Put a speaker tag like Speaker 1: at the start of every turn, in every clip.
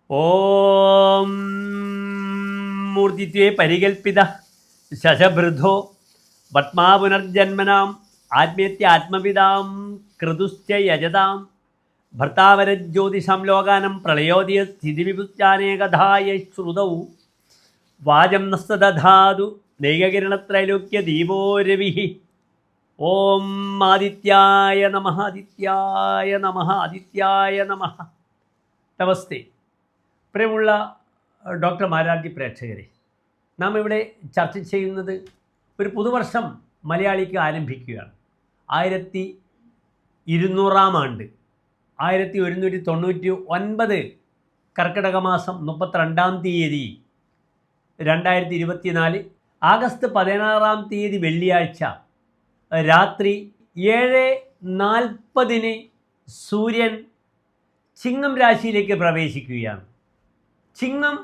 Speaker 1: ഓം മൂർത്തിത്വേ പരികൽപ്പിത ശശഭൃധോ പത്മാപുനർജന്മനാം ആത്മേത്യാത്മവിതാം ക്രതുശ്ച യജതാം ഭർത്താവരജ്യോതിഷം ലോകാനം പ്രളയോദയ സ്ഥിതിവിപുച്ചാനേകധായ ശ്രുതൗ വാചം നസ്തദധാതു നൈകകിരണത്രൈലോക്യ ദീപോ രവി. ഓം ആദിത്യായ നമഃ ആദിത്യായ നമഃ ആദിത്യായ നമഃ. നമസ്തേ പ്രിയമുള്ള ഡോക്ടർ മാരാർജി പ്രേക്ഷകരെ, നാം ഇവിടെ ചർച്ച ചെയ്യുന്നത് ഒരു പുതുവർഷം മലയാളിക്ക് ആരംഭിക്കുകയാണ്. 1200 ആണ്ട് 1199 കർക്കിടക മാസം 32 2024 ആഗസ്റ്റ് 16 വെള്ളിയാഴ്ച രാത്രി 7:40 സൂര്യൻ ചിങ്ങം രാശിയിലേക്ക് പ്രവേശിക്കുകയാണ്. ചിങ്ങം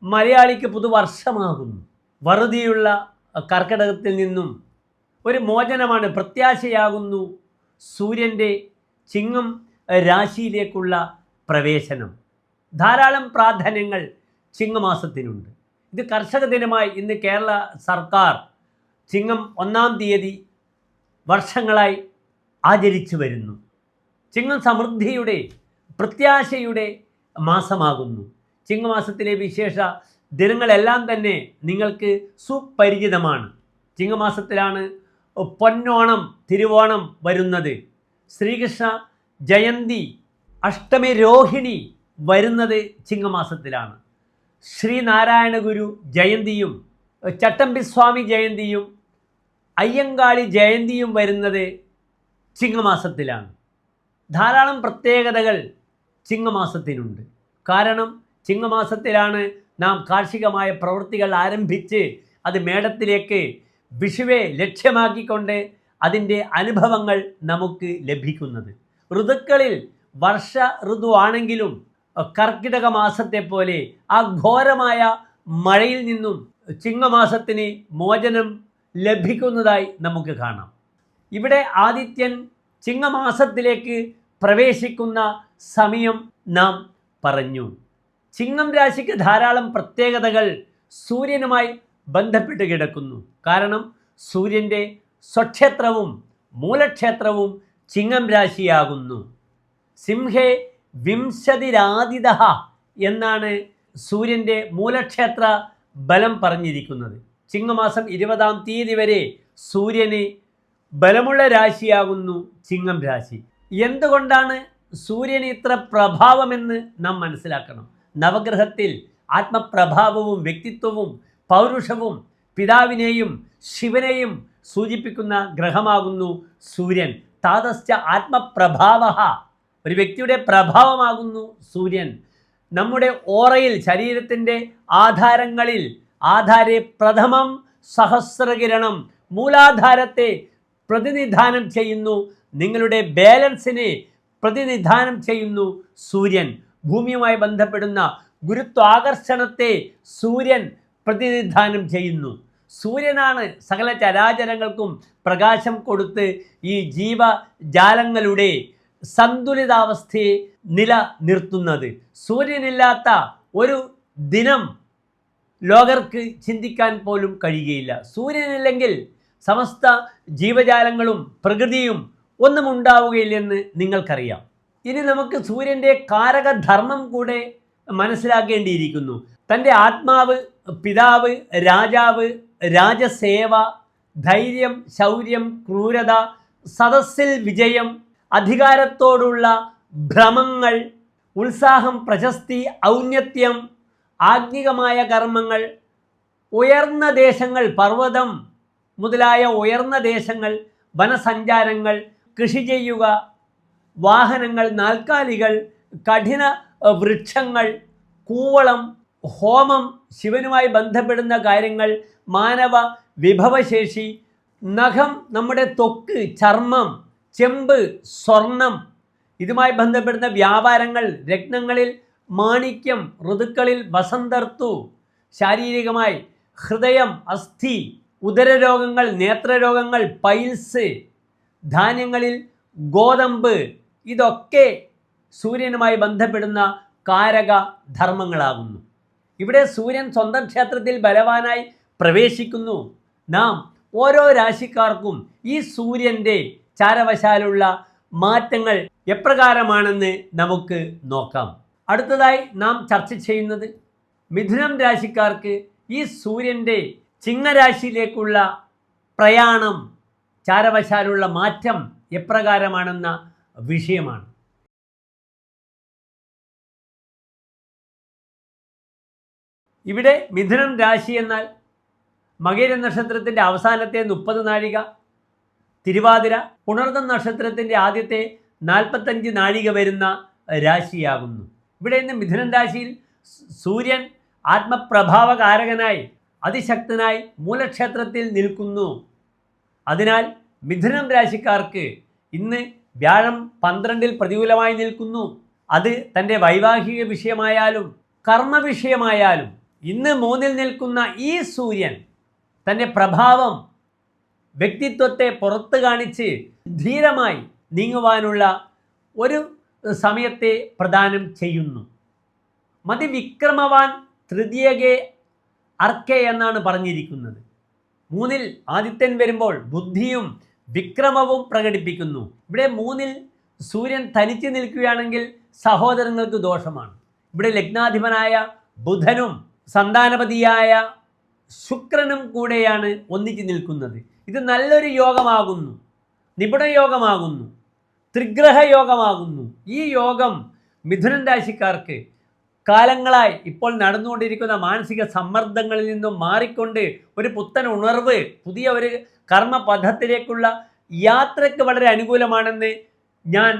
Speaker 1: മലയാളിക്ക് പുതുവർഷമാകുന്നു. വറുതിയുള്ള കർക്കിടകത്തിൽ നിന്നും ഒരു മോചനമാണ്, പ്രത്യാശയാകുന്നു സൂര്യൻ്റെ ചിങ്ങം രാശിയിലേക്കുള്ള പ്രവേശനം. ധാരാളം പ്രാധാന്യങ്ങൾ ചിങ്ങമാസത്തിനുണ്ട്. ഇത് കർഷക ദിനമായി ഇന്ന് കേരള സർക്കാർ ചിങ്ങം 1 വർഷങ്ങളായി ആചരിച്ചു വരുന്നു. ചിങ്ങം സമൃദ്ധിയുടെ പ്രത്യാശയുടെ മാസമാകുന്നു. ചിങ്ങമാസത്തിലെ വിശേഷ ദിനങ്ങളെല്ലാം തന്നെ നിങ്ങൾക്ക് സുപരിചിതമാണ്. ചിങ്ങമാസത്തിലാണ് പൊന്നോണം, തിരുവോണം വരുന്നത്. ശ്രീകൃഷ്ണ ജയന്തി, അഷ്ടമി രോഹിണി വരുന്നത് ചിങ്ങമാസത്തിലാണ്. ശ്രീനാരായണ ഗുരു ജയന്തിയും ചട്ടമ്പിസ്വാമി ജയന്തിയും അയ്യങ്കാളി ജയന്തിയും വരുന്നത് ചിങ്ങമാസത്തിലാണ്. ധാരാളം പ്രത്യേകതകൾ ചിങ്ങമാസത്തിനുണ്ട്. കാരണം ചിങ്ങമാസത്തിലാണ് നാം കാർഷികമായ പ്രവൃത്തികൾ ആരംഭിച്ച് അത് മേടത്തിലേക്ക് വിഷുവെ ലക്ഷ്യമാക്കിക്കൊണ്ട് അതിൻ്റെ അനുഭവങ്ങൾ നമുക്ക് ലഭിക്കുന്നത്. ഋതുക്കളിൽ വർഷ ഋതു ആണെങ്കിലും കർക്കിടക മാസത്തെ പോലെ ആ ഘോരമായ മഴയിൽ നിന്നും ചിങ്ങമാസത്തിന് മോചനം ലഭിക്കുന്നതായി നമുക്ക് കാണാം. ഇവിടെ ആദിത്യൻ ചിങ്ങമാസത്തിലേക്ക് പ്രവേശിക്കുന്ന സമയം നാം പറഞ്ഞു. ചിങ്ങം രാശിക്ക് ധാരാളം പ്രത്യേകതകൾ സൂര്യനുമായി ബന്ധപ്പെട്ട് കിടക്കുന്നു. കാരണം സൂര്യൻ്റെ സ്വക്ഷേത്രവും മൂലക്ഷേത്രവും ചിങ്ങം രാശിയാകുന്നു. സിംഹേ വിംശതിരാദിത എന്നാണ് സൂര്യൻ്റെ മൂലക്ഷേത്ര ബലം പറഞ്ഞിരിക്കുന്നത്. ചിങ്ങമാസം 20 വരെ സൂര്യന് ബലമുള്ള രാശിയാകുന്നു ചിങ്ങം രാശി. എന്തുകൊണ്ടാണ് സൂര്യന് ഇത്ര പ്രഭാവമെന്ന് നാം മനസ്സിലാക്കണം. നവഗ്രഹത്തിൽ ആത്മപ്രഭാവവും വ്യക്തിത്വവും പൗരുഷവും പിതാവിനെയും ശിവനെയും സൂചിപ്പിക്കുന്ന ഗ്രഹമാകുന്നു സൂര്യൻ. താതശ്ച ആത്മപ്രഭാവ, ഒരു വ്യക്തിയുടെ പ്രഭാവമാകുന്നു സൂര്യൻ. നമ്മുടെ ഓറയിൽ, ശരീരത്തിൻ്റെ ആധാരങ്ങളിൽ ആധാരെ പ്രഥമം സഹസ്രകിരണം, മൂലാധാരത്തെ പ്രതിനിധാനം ചെയ്യുന്നു. നിങ്ങളുടെ ബാലൻസിനെ പ്രതിനിധാനം ചെയ്യുന്നു സൂര്യൻ. ഭൂമിയുമായി ബന്ധപ്പെടുന്ന ഗുരുത്വാകർഷണത്തെ സൂര്യൻ പ്രതിനിധാനം ചെയ്യുന്നു. സൂര്യനാണ് സകല ചരാചരങ്ങൾക്കും പ്രകാശം കൊടുത്ത് ഈ ജീവജാലങ്ങളുടെ സന്തുലിതാവസ്ഥയെ നിലനിർത്തുന്നത്. സൂര്യനില്ലാത്ത ഒരു ദിനം ലോകർക്ക് ചിന്തിക്കാൻ പോലും കഴിയുകയില്ല. സൂര്യനില്ലെങ്കിൽ സമസ്ത ജീവജാലങ്ങളും പ്രകൃതിയും ഒന്നും ഉണ്ടാവുകയില്ലെന്ന് നിങ്ങൾക്കറിയാം. ഇനി നമുക്ക് സൂര്യൻ്റെ കാരകധർമ്മം കൂടെ മനസ്സിലാക്കേണ്ടിയിരിക്കുന്നു. തൻ്റെ ആത്മാവ്, പിതാവ്, രാജാവ്, രാജസേവ, ധൈര്യം, ശൗര്യം, ക്രൂരത, സദസ്സിൽ വിജയം, അധികാരത്തോടുള്ള ഭ്രമങ്ങൾ, ഉത്സാഹം, പ്രശസ്തി, ഔന്നത്യം, ആത്മികമായ കർമ്മങ്ങൾ, ഉയർന്ന ദേശങ്ങൾ, പർവ്വതം മുതലായ ഉയർന്ന ദേശങ്ങൾ, വനസഞ്ചാരങ്ങൾ, കൃഷി ചെയ്യുക, വാഹനങ്ങൾ, നാൽക്കാലികൾ, കഠിന വൃക്ഷങ്ങൾ, കൂവളം, ഹോമം, ശിവനുമായി ബന്ധപ്പെടുന്ന കാര്യങ്ങൾ, മാനവ വിഭവശേഷി, നഖം, നമ്മുടെ ത്വക്ക്, ചർമ്മം, ചെമ്പ്, സ്വർണം, ഇതുമായി ബന്ധപ്പെടുന്ന വ്യാപാരങ്ങൾ, രത്നങ്ങളിൽ മാണിക്യം, ഋതുക്കളിൽ വസന്തർത്തു, ശാരീരികമായി ഹൃദയം, അസ്ഥി, ഉദരരോഗങ്ങൾ, നേത്രരോഗങ്ങൾ, പൈൽസ്, ധാന്യങ്ങളിൽ ഗോതമ്പ്, ഇതൊക്കെ സൂര്യനുമായി ബന്ധപ്പെടുന്ന കാരക ധർമ്മങ്ങളാകുന്നു. ഇവിടെ സൂര്യൻ സ്വന്തം ക്ഷേത്രത്തിൽ ബലവാനായി പ്രവേശിക്കുന്നു. നാം ഓരോ രാശിക്കാർക്കും ഈ സൂര്യൻ്റെ ചാരവശാലുള്ള മാറ്റങ്ങൾ എപ്രകാരമാണെന്ന് നമുക്ക് നോക്കാം. അടുത്തതായി നാം ചർച്ച ചെയ്യുന്നത് മിഥുനം രാശിക്കാർക്ക് ഈ സൂര്യൻ്റെ ചിങ്ങരാശിയിലേക്കുള്ള പ്രയാണം, ചാരവശാലുള്ള മാറ്റം എപ്രകാരമാണെന്ന വിഷയമാണ്. ഇവിടെ മിഥുനം രാശി എന്നാൽ മകര നക്ഷത്രത്തിൻ്റെ അവസാനത്തെ 30 നാഴിക, തിരുവാതിര, പുണർതം നക്ഷത്രത്തിൻ്റെ ആദ്യത്തെ 45 നാഴിക വരുന്ന രാശിയാകുന്നു. ഇവിടെ ഇന്ന് മിഥുനം രാശിയിൽ സൂര്യൻ ആത്മപ്രഭാവകാരകനായി അതിശക്തനായി മൂലക്ഷേത്രത്തിൽ നിൽക്കുന്നു. അതിനാൽ മിഥുനം രാശിക്കാർക്ക് ഇന്ന് വ്യാഴം 12 പ്രതികൂലമായി നിൽക്കുന്നു. അത് തൻ്റെ വൈവാഹിക വിഷയമായാലും കർമ്മ വിഷയമായാലും ഇന്ന് 3 നിൽക്കുന്ന ഈ സൂര്യൻ തൻ്റെ പ്രഭാവം, വ്യക്തിത്വത്തെ പുറത്ത് കാണിച്ച് ധീരമായി നീങ്ങുവാനുള്ള ഒരു സമയത്തെ പ്രദാനം ചെയ്യുന്നു. മതിവിക്രമവാൻ തൃതീയകെ അർക്കെ എന്നാണ് പറഞ്ഞിരിക്കുന്നത്. 3 ആദിത്യൻ വരുമ്പോൾ ബുദ്ധിയും വിക്രമവും പ്രകടിപ്പിക്കുന്നു. ഇവിടെ 3 സൂര്യൻ തനിച്ച് നിൽക്കുകയാണെങ്കിൽ സഹോദരങ്ങൾക്ക് ദോഷമാണ്. ഇവിടെ ലഗ്നാധിപനായ ബുധനും സന്താനപതിയായ ശുക്രനും കൂടെയാണ് ഒന്നിച്ച് നിൽക്കുന്നത്. ഇത് നല്ലൊരു യോഗമാകുന്നു, നിപുണ യോഗമാകുന്നു, ത്രിഗ്രഹ യോഗമാകുന്നു. ഈ യോഗം മിഥുനൻ രാശിക്കാർക്ക് കാലങ്ങളായി ഇപ്പോൾ നടന്നുകൊണ്ടിരിക്കുന്ന മാനസിക സമ്മർദ്ദങ്ങളിൽ നിന്നും മാറിക്കൊണ്ട് ഒരു പുത്തൻ ഉണർവ്, പുതിയ ഒരു കർമ്മപഥത്തിലേക്കുള്ള യാത്രയ്ക്ക് വളരെ അനുകൂലമാണെന്ന് ഞാൻ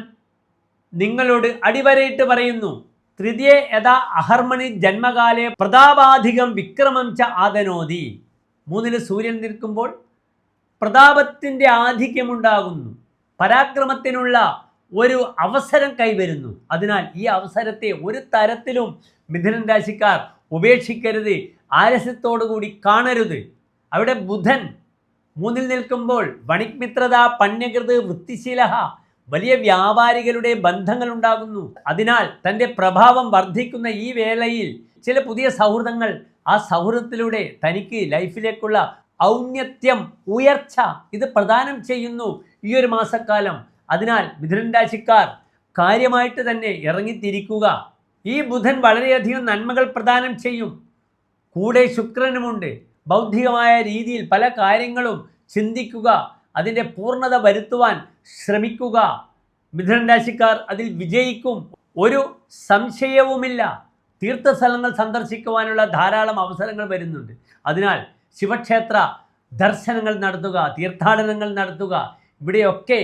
Speaker 1: നിങ്ങളോട് അടിവരയിട്ട് പറയുന്നു. തൃതീയ യഥാ അഹർമണി ജന്മകാലെ പ്രതാപാധികം വിക്രമം ച ആദനോതി. 3 സൂര്യൻ നിൽക്കുമ്പോൾ പ്രതാപത്തിൻ്റെ ആധിക്യമുണ്ടാകുന്നു, പരാക്രമത്തിനുള്ള ഒരു അവസരം കൈവരുന്നു. അതിനാൽ ഈ അവസരത്തെ ഒരു തരത്തിലും മിഥുനൻ രാശിക്കാർ ഉപേക്ഷിക്കരുത്, ആലസ്യത്തോടുകൂടി കാണരുത്. അവിടെ ബുധൻ 3 നിൽക്കുമ്പോൾ വണിക്മിത്രത, പണ്യകൃത്, വൃത്തിശീല, വലിയ വ്യാപാരികളുടെ ബന്ധങ്ങൾ ഉണ്ടാകുന്നു. അതിനാൽ തൻ്റെ പ്രഭാവം വർദ്ധിക്കുന്ന ഈ വേളയിൽ ചില പുതിയ സൗഹൃദങ്ങൾ, ആ സൗഹൃദത്തിലൂടെ തനിക്ക് ലൈഫിലേക്കുള്ള ഔന്നത്യം, ഉയർച്ച ഇത് പ്രദാനം ചെയ്യുന്നു ഈ ഒരു മാസക്കാലം. അതിനാൽ മിഥുനൻ രാശിക്കാർ കാര്യമായിട്ട് തന്നെ ഇറങ്ങിത്തിരിക്കുക. ഈ ബുധൻ വളരെയധികം നന്മകൾ പ്രദാനം ചെയ്യും. കൂടെ ശുക്രനുമുണ്ട്. ബൗദ്ധികമായ രീതിയിൽ പല കാര്യങ്ങളും ചിന്തിക്കുക, അതിൻ്റെ പൂർണ്ണത വരുത്തുവാൻ ശ്രമിക്കുക. മിഥുനൻ രാശിക്കാർ അതിൽ വിജയിക്കും, ഒരു സംശയവുമില്ല. തീർത്ഥസ്ഥലങ്ങൾ സന്ദർശിക്കുവാനുള്ള ധാരാളം അവസരങ്ങൾ വരുന്നുണ്ട്. അതിനാൽ ശിവക്ഷേത്ര ദർശനങ്ങൾ നടത്തുക, തീർത്ഥാടനങ്ങൾ നടത്തുക. ഇവിടെയൊക്കെ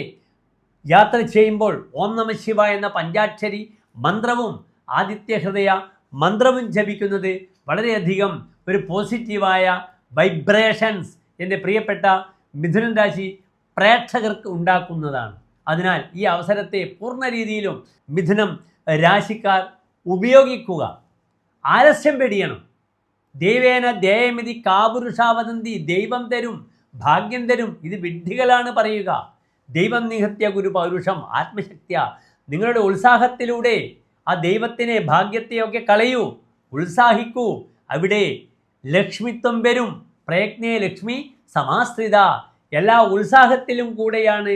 Speaker 1: യാത്ര ചെയ്യുമ്പോൾ ഓം നമ ശിവ എന്ന പഞ്ചാക്ഷരി മന്ത്രവും ആദിത്യ ഹൃദയ മന്ത്രവും ജപിക്കുന്നത് വളരെയധികം ഒരു പോസിറ്റീവായ വൈബ്രേഷൻസ് എൻ്റെ പ്രിയപ്പെട്ട മിഥുനൻ രാശി പ്രേക്ഷകർക്ക് ഉണ്ടാക്കുന്നതാണ്. അതിനാൽ ഈ അവസരത്തെ പൂർണ്ണ രീതിയിലും മിഥുനം രാശിക്കാർ ഉപയോഗിക്കുക. ആലസ്യം വെടിയണം. ദൈവേന ദേയമിതി കാപുരുഷാവദന്തി. ദൈവം തരും, ഭാഗ്യം തരും, ഇത് വിഡ്ഢികളാണ് പറയുക. ദൈവം നിഹത്യ ഗുരു പൗരുഷം ആത്മശക്തിയ. നിങ്ങളുടെ ഉത്സാഹത്തിലൂടെ ആ ദൈവത്തിനെ, ഭാഗ്യത്തെയൊക്കെ കളയൂ, ഉത്സാഹിക്കൂ. അവിടെ ലക്ഷ്മിത്വം വരും. പ്രയത്നേ ലക്ഷ്മി സമാശ്രിത. എല്ലാ ഉത്സാഹത്തിലും കൂടെയാണ്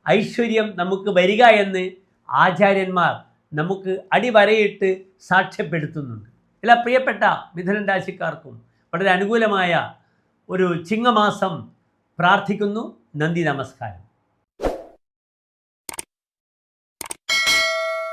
Speaker 1: ഐശ്വര്യം നമുക്ക് വരിക എന്ന് ആചാര്യന്മാർ നമുക്ക് അടിവരയിട്ട് സാക്ഷ്യപ്പെടുത്തുന്നുണ്ട്. എല്ലാ പ്രിയപ്പെട്ട മിഥുനൻ രാശിക്കാർക്കും വളരെ അനുകൂലമായ ഒരു ചിങ്ങമാസം പ്രാർത്ഥിക്കുന്നു. നന്ദി, നമസ്കാരം.